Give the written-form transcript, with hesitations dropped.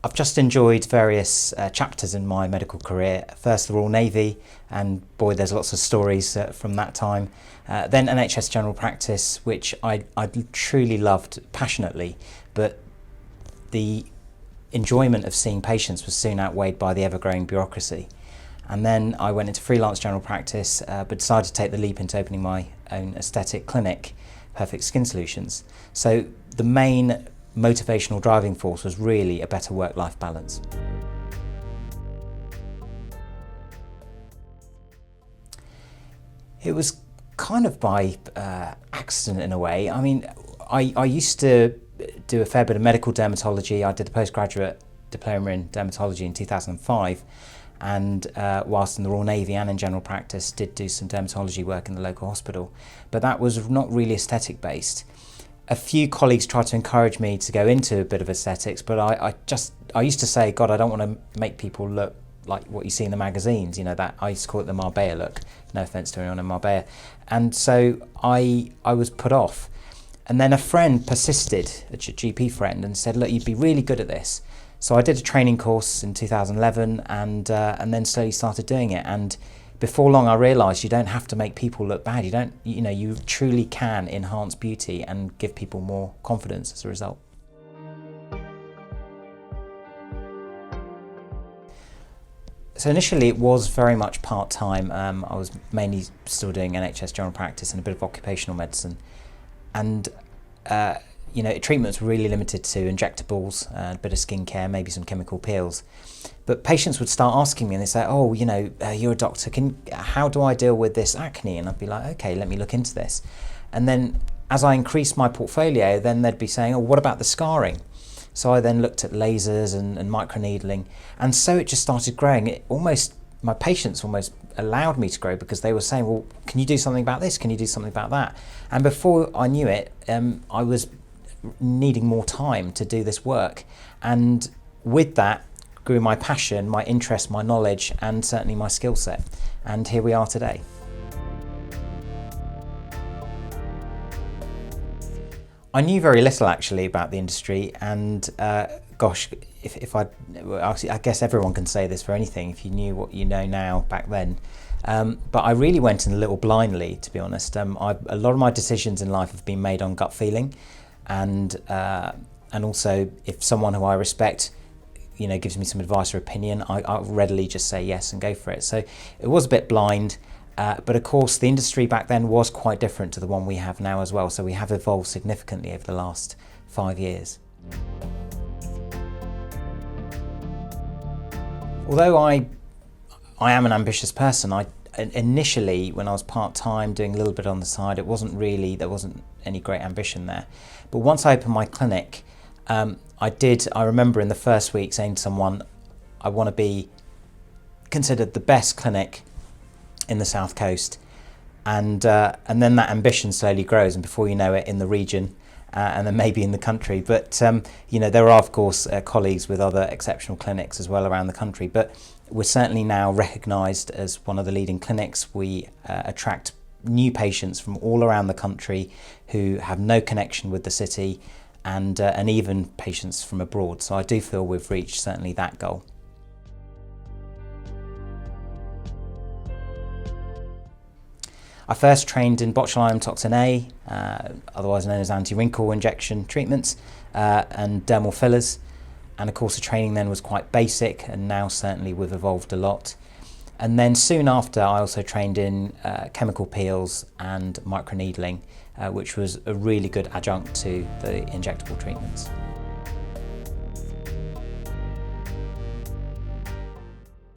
I've just enjoyed various chapters in my medical career. First, the Royal Navy, and boy, there's lots of stories from that time. Then NHS general practice, which I truly loved passionately, but the enjoyment of seeing patients was soon outweighed by the ever-growing bureaucracy. And then I went into freelance general practice, but decided to take the leap into opening my own aesthetic clinic, Perfect Skin Solutions. So the main motivational driving force was really a better work-life balance. It was kind of by accident in a way. I mean, I used to do a fair bit of medical dermatology. I did a postgraduate diploma in dermatology in 2005, and whilst in the Royal Navy and in general practice did do some dermatology work in the local hospital, but that was not really aesthetic based. A few colleagues tried to encourage me to go into a bit of aesthetics, but I used to say, God, I don't want to make people look like what you see in the magazines, you know, that I used to call it the Marbella look. No offence to anyone in Marbella. And so I was put off. And then a friend persisted, a GP friend, and said, look, you'd be really good at this. So I did a training course in 2011 and then slowly started doing it. And before long, I realised you don't have to make people look bad. You truly can enhance beauty and give people more confidence as a result. So initially it was very much part-time. I was mainly still doing NHS general practice and a bit of occupational medicine. And treatments were really limited to injectables, a bit of skincare, maybe some chemical peels. But patients would start asking me and they say, oh, you're a doctor, how do I deal with this acne? And I'd be like, okay, let me look into this. And then as I increased my portfolio, then they'd be saying, oh, what about the scarring? So I then looked at lasers and microneedling. And so it just started growing. My patients almost allowed me to grow because they were saying, well, can you do something about this? Can you do something about that? And before I knew it, I was needing more time to do this work. And with that grew my passion, my interest, my knowledge, and certainly my skill set. And here we are today. I knew very little actually about the industry, and gosh, I guess everyone can say this for anything if you knew what you know now back then. But I really went in a little blindly, to be honest. A lot of my decisions in life have been made on gut feeling, and also if someone who I respect, gives me some advice or opinion, I'll readily just say yes and go for it. So it was a bit blind. But of course, the industry back then was quite different to the one we have now as well. So we have evolved significantly over the last 5 years. Although I am an ambitious person, initially when I was part-time doing a little bit on the side, there wasn't any great ambition there. But once I opened my clinic, I remember in the first week saying to someone, I want to be considered the best clinic in the South Coast, and then that ambition slowly grows, and before you know it, in the region, and then maybe in the country. But there are of course colleagues with other exceptional clinics as well around the country, but we're certainly now recognised as one of the leading clinics. We attract new patients from all around the country who have no connection with the city, and even patients from abroad. So I do feel we've reached certainly that goal. I first trained in botulinum toxin A, otherwise known as anti-wrinkle injection treatments, and dermal fillers. And of course the training then was quite basic, and now certainly we've evolved a lot. And then soon after I also trained in chemical peels and microneedling, which was a really good adjunct to the injectable treatments.